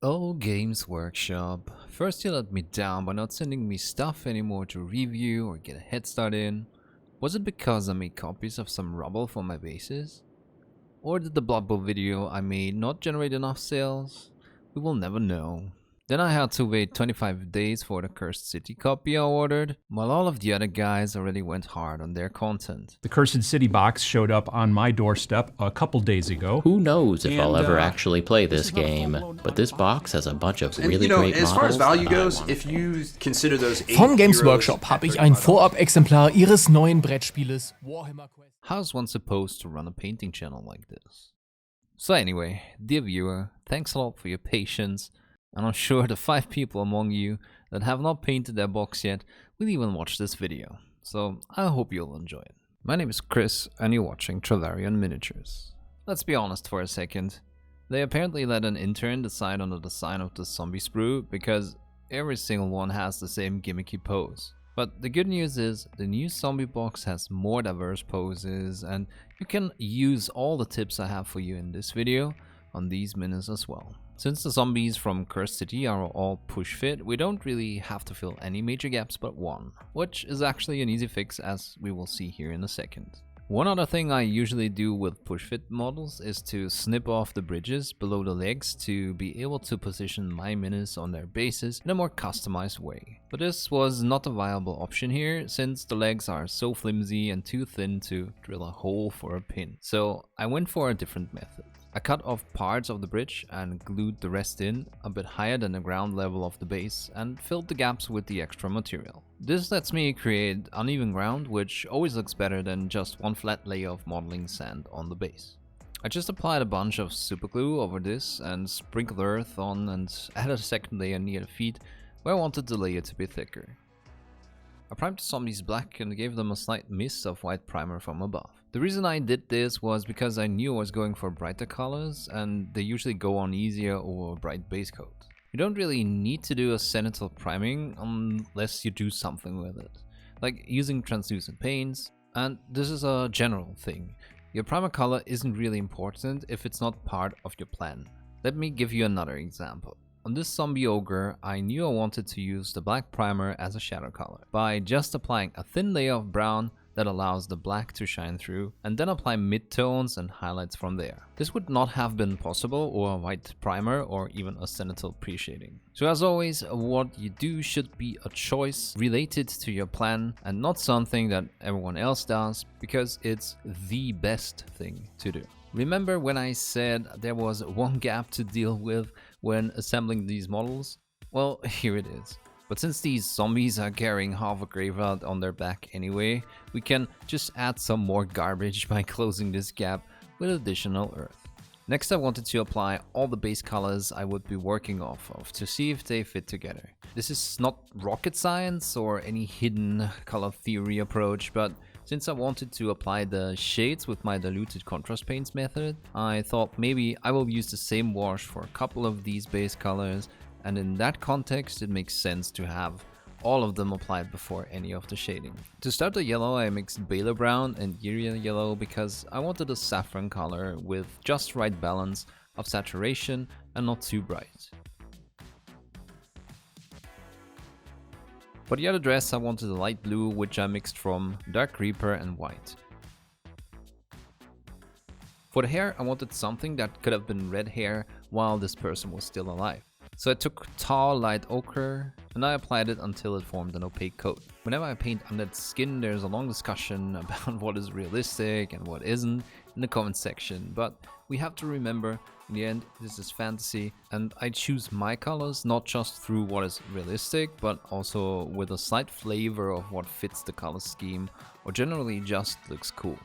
Oh, Games Workshop. First you let me down by not sending me stuff anymore to review or get a head start in. Was it because I made copies of some rubble for my bases? Or did the Blood Bowl video I made not generate enough sales? We will never know. Then I had to wait 25 days for the Cursed City copy I ordered, while all of the other guys already went hard on their content. The Cursed City box showed up on my doorstep a couple days ago. Who knows if I'll ever actually play this game, but this box has a bunch of really great models. As far as value goes, if you consider those Vom Games Workshop habe ich ein Vorab-Exemplar ihres neuen Brettspieles Warhammer Quest. How's one supposed to run a painting channel like this? So anyway, dear viewer, thanks a lot for your patience, and I'm sure the 5 people among you that have not painted their box yet will even watch this video, so I hope you'll enjoy it. My name is Chris and you're watching Travarian Miniatures. Let's be honest for a second. They apparently let an intern decide on the design of the zombie sprue because every single one has the same gimmicky pose. But the good news is the new zombie box has more diverse poses, and you can use all the tips I have for you in this video on these minis as well. Since the zombies from Cursed City are all push fit, we don't really have to fill any major gaps but one, which is actually an easy fix, as we will see here in a second. One other thing I usually do with push fit models is to snip off the bridges below the legs to be able to position my minis on their bases in a more customized way. But this was not a viable option here, since the legs are so flimsy and too thin to drill a hole for a pin. So I went for a different method. I cut off parts of the bridge and glued the rest in a bit higher than the ground level of the base and filled the gaps with the extra material. This lets me create uneven ground, which always looks better than just one flat layer of modeling sand on the base. I just applied a bunch of super glue over this and sprinkled earth on and added a second layer near the feet where I wanted the layer to be thicker. I primed the zombies black and gave them a slight mist of white primer from above. The reason I did this was because I knew I was going for brighter colors, and they usually go on easier over a bright base coat. You don't really need to do a cenital priming unless you do something with it, like using translucent paints, and this is a general thing. Your primer color isn't really important if it's not part of your plan. Let me give you another example. On this zombie ogre, I knew I wanted to use the black primer as a shadow color by just applying a thin layer of brown that allows the black to shine through, and then apply midtones and highlights from there. This would not have been possible or a white primer or even a cenital pre-shading. So as always, what you do should be a choice related to your plan and not something that everyone else does, because it's the best thing to do. Remember when I said there was one gap to deal with when assembling these models? Well, here it is. But since these zombies are carrying half a graveyard on their back anyway, we can just add some more garbage by closing this gap with additional earth. Next, I wanted to apply all the base colors I would be working off of to see if they fit together. This is not rocket science or any hidden color theory approach, but since I wanted to apply the shades with my diluted contrast paints method, I thought maybe I will use the same wash for a couple of these base colors, and in that context it makes sense to have all of them applied before any of the shading. To start the yellow, I mixed Baler Brown and Uriel Yellow because I wanted a saffron color with just right balance of saturation and not too bright. For the other dress, I wanted a light blue, which I mixed from Dark Reaper and white. For the hair, I wanted something that could have been red hair while this person was still alive. So I took tall light ochre and I applied it until it formed an opaque coat. Whenever I paint Undead Skin, there's a long discussion about what is realistic and what isn't in the comment section, but we have to remember, in the end, this is fantasy, and I choose my colors not just through what is realistic, but also with a slight flavor of what fits the color scheme or generally just looks cool.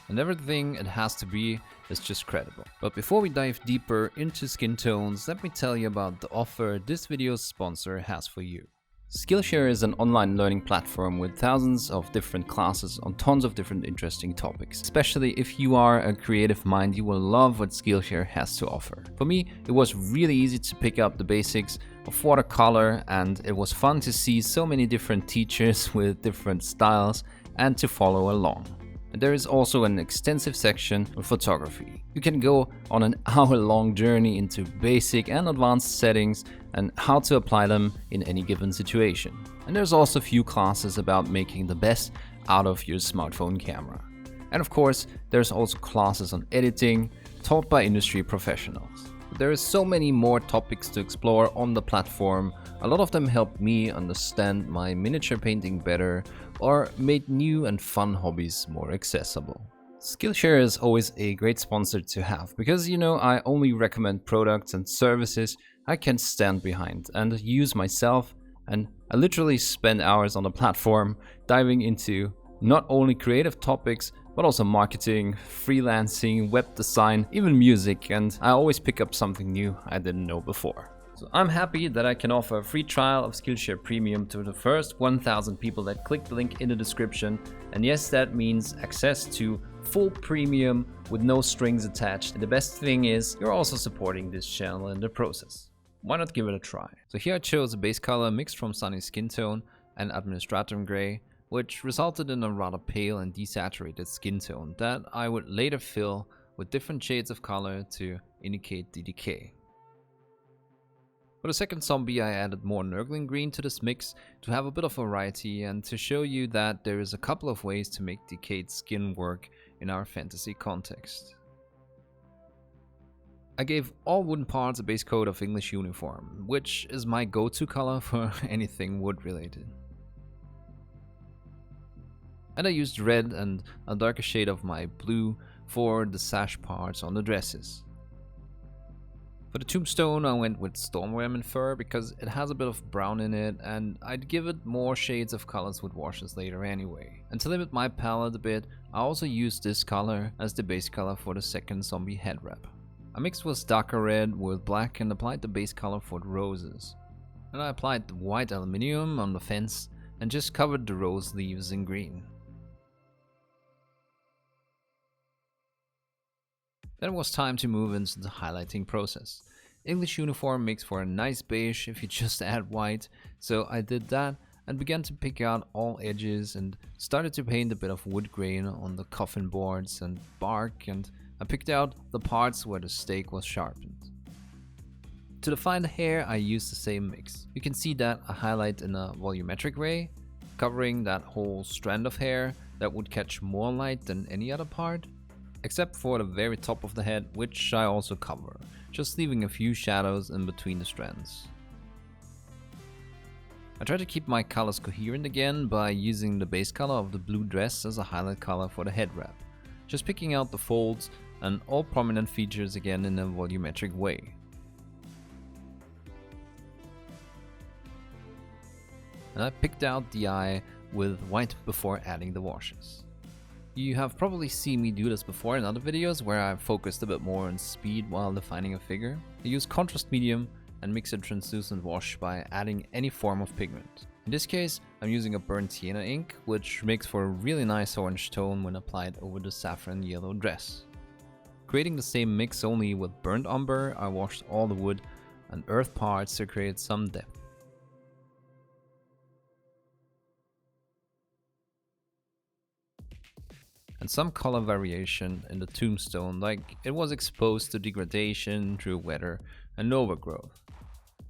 And everything it has to be is just credible. But before we dive deeper into skin tones, let me tell you about the offer this video's sponsor has for you. Skillshare is an online learning platform with thousands of different classes on tons of different interesting topics. Especially if you are a creative mind, you will love what Skillshare has to offer. For me, it was really easy to pick up the basics of watercolor, and it was fun to see so many different teachers with different styles and to follow along. And there is also an extensive section on photography. You can go on an hour-long journey into basic and advanced settings and how to apply them in any given situation. And there's also a few classes about making the best out of your smartphone camera. And of course, there's also classes on editing taught by industry professionals. There is so many more topics to explore on the platform. A lot of them helped me understand my miniature painting better or made new and fun hobbies more accessible. Skillshare is always a great sponsor to have because, you know, I only recommend products and services I can stand behind and use myself, and I literally spend hours on the platform diving into not only creative topics but also marketing, freelancing, web design, even music, and I always pick up something new I didn't know before. So I'm happy that I can offer a free trial of Skillshare Premium to the first 1,000 people that click the link in the description. And yes, that means access to full premium with no strings attached. And the best thing is, you're also supporting this channel in the process. Why not give it a try? So here I chose a base color mixed from Sunny Skin Tone and Administratum Gray, which resulted in a rather pale and desaturated skin tone that I would later fill with different shades of color to indicate the decay. For the second zombie, I added more Nurgling green to this mix to have a bit of variety and to show you that there is a couple of ways to make decayed skin work in our fantasy context. I gave all wooden parts a base coat of English uniform, which is my go-to color for anything wood related. And I used red and a darker shade of my blue for the sash parts on the dresses. For the tombstone, I went with Stormworm and Fur because it has a bit of brown in it, and I'd give it more shades of colors with washes later anyway. And to limit my palette a bit, I also used this color as the base color for the second zombie head wrap. I mixed with darker red with black and applied the base color for the roses. And I applied the white aluminium on the fence and just covered the rose leaves in green. Then it was time to move into the highlighting process. English uniform makes for a nice beige if you just add white, so I did that and began to pick out all edges and started to paint a bit of wood grain on the coffin boards and bark, and I picked out the parts where the stake was sharpened. To define the hair, I used the same mix. You can see that I highlight in a volumetric way, covering that whole strand of hair that would catch more light than any other part, except for the very top of the head, which I also cover, just leaving a few shadows in between the strands. I try to keep my colors coherent again by using the base color of the blue dress as a highlight color for the head wrap, just picking out the folds and all prominent features again in a volumetric way. And I picked out the eye with white before adding the washes. You have probably seen me do this before in other videos where I've focused a bit more on speed while defining a figure. I use contrast medium and mix a translucent wash by adding any form of pigment. In this case, I'm using a burnt sienna ink, which makes for a really nice orange tone when applied over the saffron yellow dress. Creating the same mix only with burnt umber, I washed all the wood and earth parts to create some depth. And some color variation in the tombstone, like it was exposed to degradation through weather and overgrowth.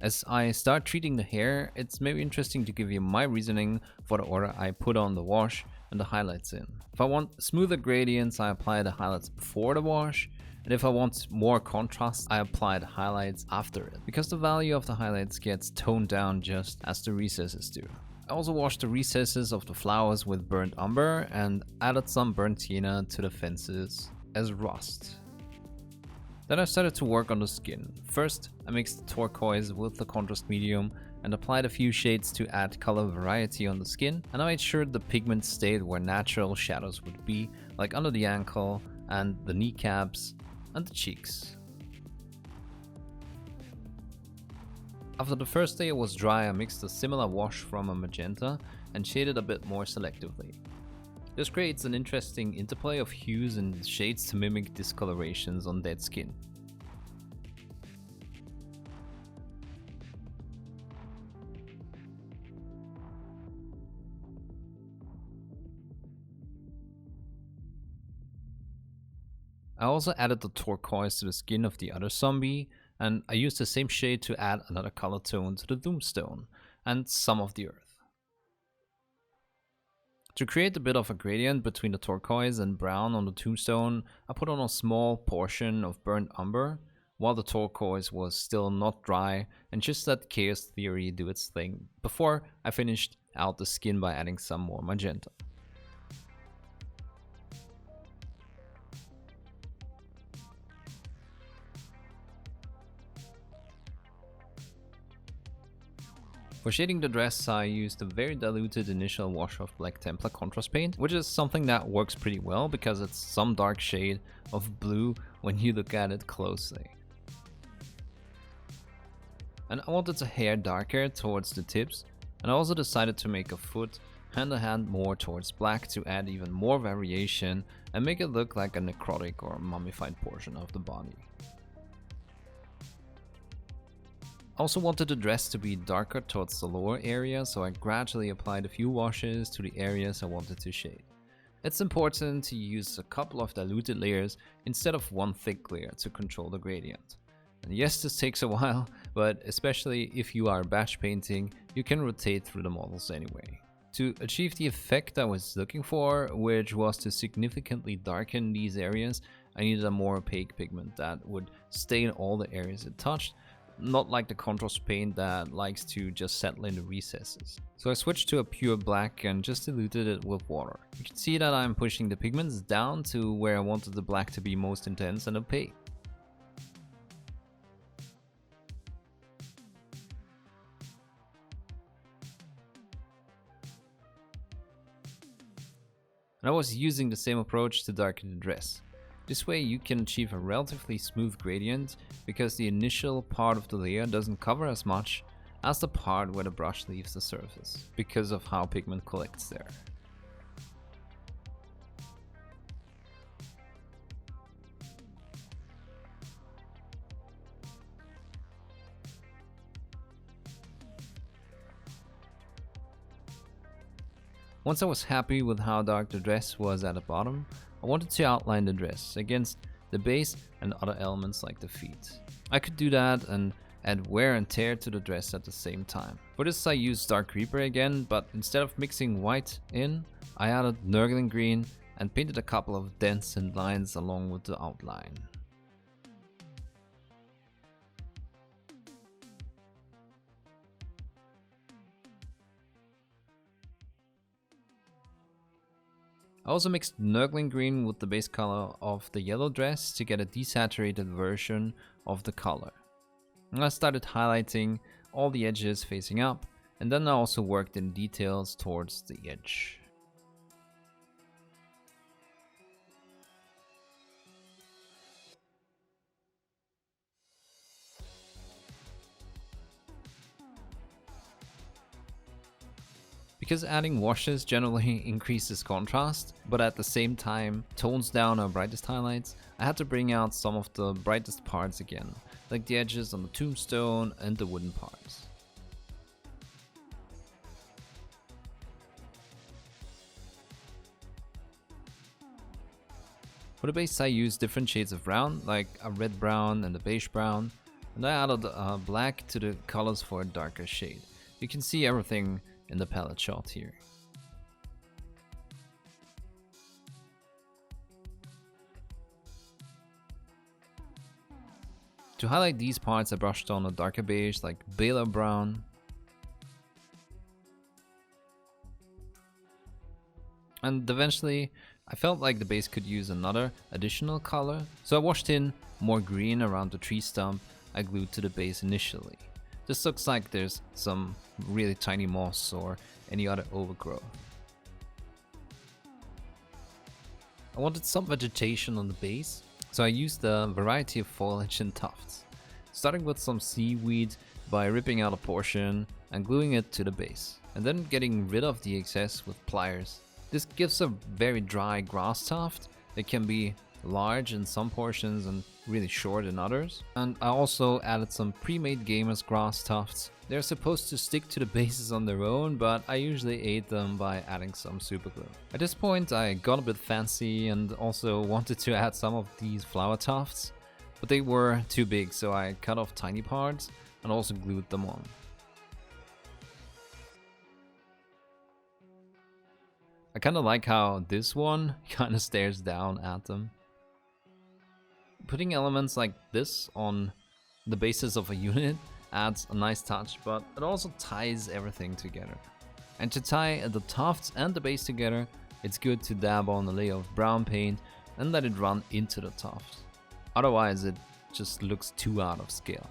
As I start treating the hair, it's maybe interesting to give you my reasoning for the order I put on the wash and the highlights in. If I want smoother gradients, I apply the highlights before the wash, and if I want more contrast, I apply the highlights after it, because the value of the highlights gets toned down just as the recesses do. I also washed the recesses of the flowers with burnt umber and added some burnt sienna to the fences as rust. Then I started to work on the skin. First, I mixed turquoise with the contrast medium and applied a few shades to add color variety on the skin, and I made sure the pigment stayed where natural shadows would be, like under the ankle and the kneecaps and the cheeks. After the first day it was dry, I mixed a similar wash from a magenta and shaded a bit more selectively. This creates an interesting interplay of hues and shades to mimic discolorations on dead skin. I also added the turquoise to the skin of the other zombie, and I used the same shade to add another color tone to the tombstone and some of the earth. To create a bit of a gradient between the turquoise and brown on the tombstone, I put on a small portion of burnt umber, while the turquoise was still not dry, and just let Chaos Theory do its thing before I finished out the skin by adding some more magenta. For shading the dress, I used a very diluted initial wash of Black Templar contrast paint, which is something that works pretty well because it's some dark shade of blue when you look at it closely. And I wanted the hair darker towards the tips, and I also decided to make a foot and a hand more towards black to add even more variation and make it look like a necrotic or mummified portion of the body. I also wanted the dress to be darker towards the lower area, so I gradually applied a few washes to the areas I wanted to shade. It's important to use a couple of diluted layers instead of one thick layer to control the gradient. And yes, this takes a while, but especially if you are batch painting, you can rotate through the models anyway. To achieve the effect I was looking for, which was to significantly darken these areas, I needed a more opaque pigment that would stay in all the areas it touched, not like the contrast paint that likes to just settle in the recesses. So I switched to a pure black and just diluted it with water. You can see that I'm pushing the pigments down to where I wanted the black to be most intense and opaque. And I was using the same approach to darken the dress. This way you can achieve a relatively smooth gradient because the initial part of the layer doesn't cover as much as the part where the brush leaves the surface because of how pigment collects there. Once I was happy with how dark the dress was at the bottom, I wanted to outline the dress against the base and other elements like the feet. I could do that and add wear and tear to the dress at the same time. For this I used Dark Reaper again, but instead of mixing white in, I added Nurgling Green and painted a couple of dents and lines along with the outline. I also mixed Nurgling Green with the base color of the yellow dress to get a desaturated version of the color. And I started highlighting all the edges facing up, and then I also worked in details towards the edge. Because adding washes generally increases contrast, but at the same time tones down our brightest highlights, I had to bring out some of the brightest parts again, like the edges on the tombstone and the wooden parts. For the base I used different shades of brown, like a red brown and a beige brown, and I added black to the colors for a darker shade. You can see everything in the palette shot here. To highlight these parts I brushed on a darker beige like Baler brown. And eventually I felt like the base could use another additional color, so I washed in more green around the tree stump I glued to the base initially. This looks like there's some really tiny moss or any other overgrowth. I wanted some vegetation on the base, so I used a variety of foliage and tufts, starting with some seaweed by ripping out a portion and gluing it to the base, and then getting rid of the excess with pliers. This gives a very dry grass tuft that can be large in some portions and really short in others. And I also added some pre-made gamer's grass tufts. They're supposed to stick to the bases on their own, but I usually aid them by adding some super glue. At this point I got a bit fancy and also wanted to add some of these flower tufts, but they were too big, so I cut off tiny parts and also glued them on. I kinda like how this one kinda stares down at them. Putting elements like this on the basis of a unit adds a nice touch, but it also ties everything together. And to tie the tufts and the base together, it's good to dab on a layer of brown paint and let it run into the tufts. Otherwise it just looks too out of scale.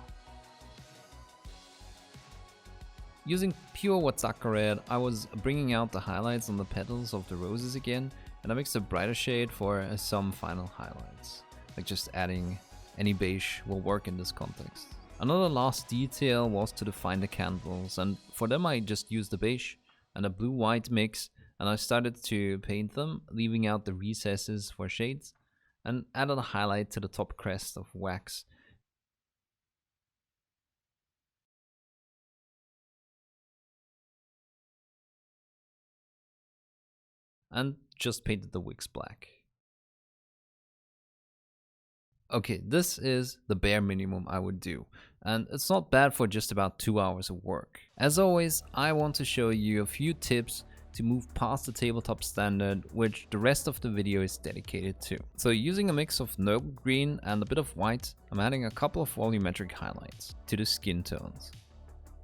Using pure Watsaka red, I was bringing out the highlights on the petals of the roses again, and I mixed a brighter shade for some final highlights. Like just adding any beige will work in this context. Another last detail was to define the candles, and for them I just used the beige and a blue-white mix, and I started to paint them, leaving out the recesses for shades, and added a highlight to the top crest of wax. And just painted the wicks black. Okay, this is the bare minimum I would do, and it's not bad for just about 2 hours of work. As always, I want to show you a few tips to move past the tabletop standard, which the rest of the video is dedicated to. So using a mix of noble green and a bit of white, I'm adding a couple of volumetric highlights to the skin tones.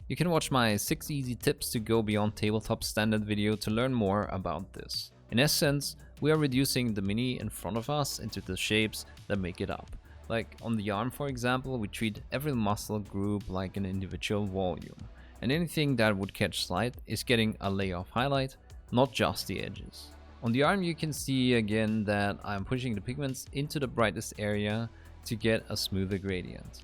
You can watch my 6 easy tips to go beyond tabletop standard video to learn more about this. In essence, we are reducing the mini in front of us into the shapes that make it up. Like on the arm, for example, we treat every muscle group like an individual volume, and anything that would catch light is getting a layer of highlight, not just the edges. On the arm you can see again that I'm pushing the pigments into the brightest area to get a smoother gradient.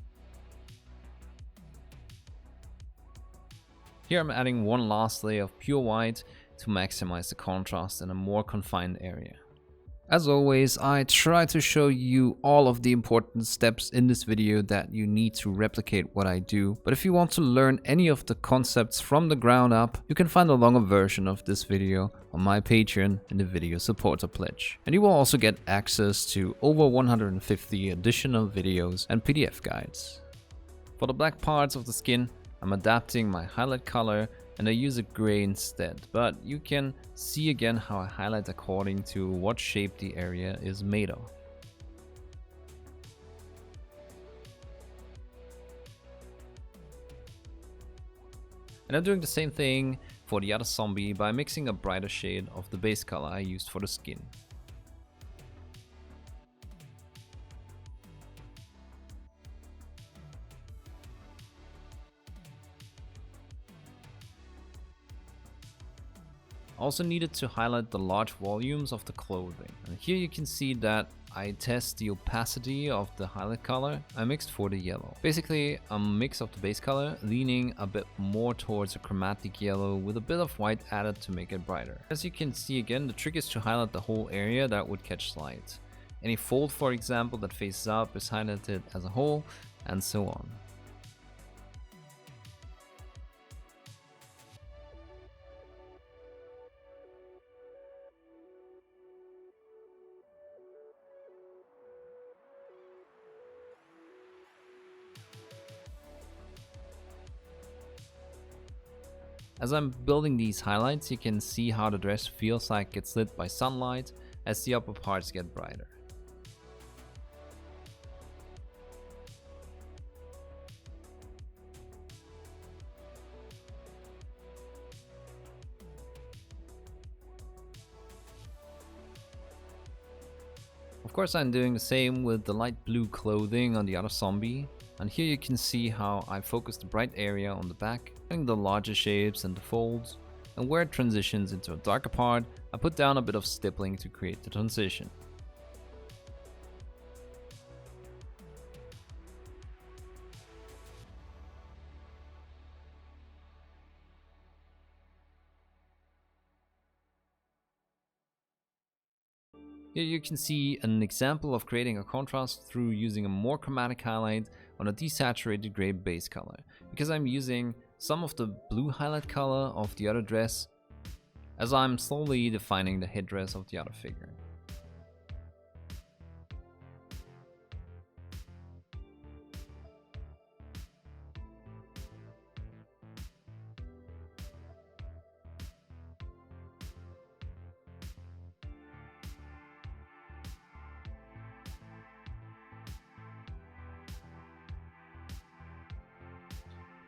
Here I'm adding one last layer of pure white to maximize the contrast in a more confined area. As always, I try to show you all of the important steps in this video that you need to replicate what I do, but if you want to learn any of the concepts from the ground up, you can find a longer version of this video on my Patreon in the video supporter pledge. And you will also get access to over 150 additional videos and PDF guides. For the black parts of the skin, I'm adapting my highlight color and I use a gray instead, but you can see again how I highlight according to what shape the area is made of. And I'm doing the same thing for the other zombie by mixing a brighter shade of the base color I used for the skin. Also needed to highlight the large volumes of the clothing. And here you can see that I test the opacity of the highlight color I mixed for the yellow. Basically a mix of the base color leaning a bit more towards a chromatic yellow with a bit of white added to make it brighter. As you can see again, the trick is to highlight the whole area that would catch light. Any fold, for example, that faces up is highlighted as a whole, and so on. As I'm building these highlights, you can see how the dress feels like it's lit by sunlight as the upper parts get brighter. Of course, I'm doing the same with the light blue clothing on the other zombie. And here you can see how I focus the bright area on the back, adding the larger shapes and the folds, and where it transitions into a darker part, I put down a bit of stippling to create the transition. Here you can see an example of creating a contrast through using a more chromatic highlight on a desaturated gray base color, because I'm using some of the blue highlight color of the other dress as I'm slowly defining the headdress of the other figure.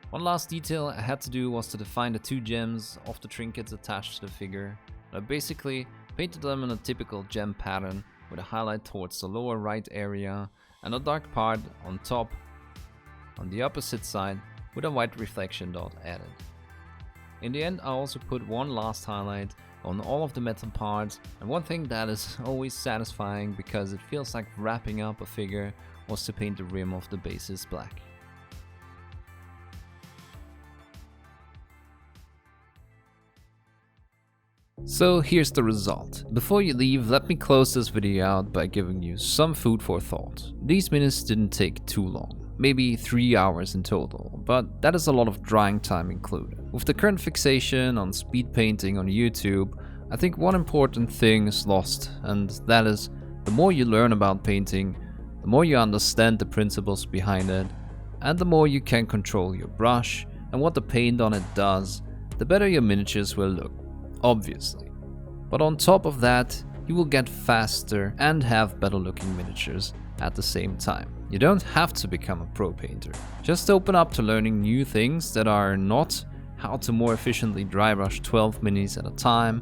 One last detail I had to do was to define the 2 gems of the trinkets attached to the figure. I basically painted them in a typical gem pattern with a highlight towards the lower right area and a dark part on top on the opposite side with a white reflection dot added. In the end, I also put one last highlight on all of the metal parts, and one thing that is always satisfying because it feels like wrapping up a figure was to paint the rim of the bases black. So here's the result. Before you leave, let me close this video out by giving you some food for thought. These minutes didn't take too long, maybe 3 hours in total, but that is a lot of drying time included. With the current fixation on speed painting on YouTube, I think one important thing is lost, and that is the more you learn about painting, the more you understand the principles behind it, and the more you can control your brush and what the paint on it does, the better your miniatures will look. Obviously. But on top of that, you will get faster and have better looking miniatures at the same time. You don't have to become a pro painter. Just open up to learning new things that are not how to more efficiently dry brush 12 minis at a time,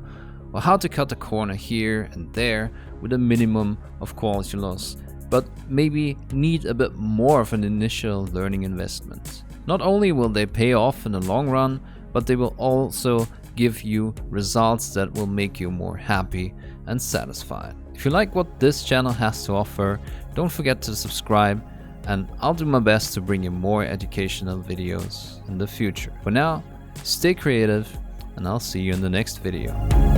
or how to cut a corner here and there with a minimum of quality loss, but maybe need a bit more of an initial learning investment. Not only will they pay off in the long run, but they will also give you results that will make you more happy and satisfied. If you like what this channel has to offer, don't forget to subscribe, and I'll do my best to bring you more educational videos in the future. For now, stay creative, and I'll see you in the next video.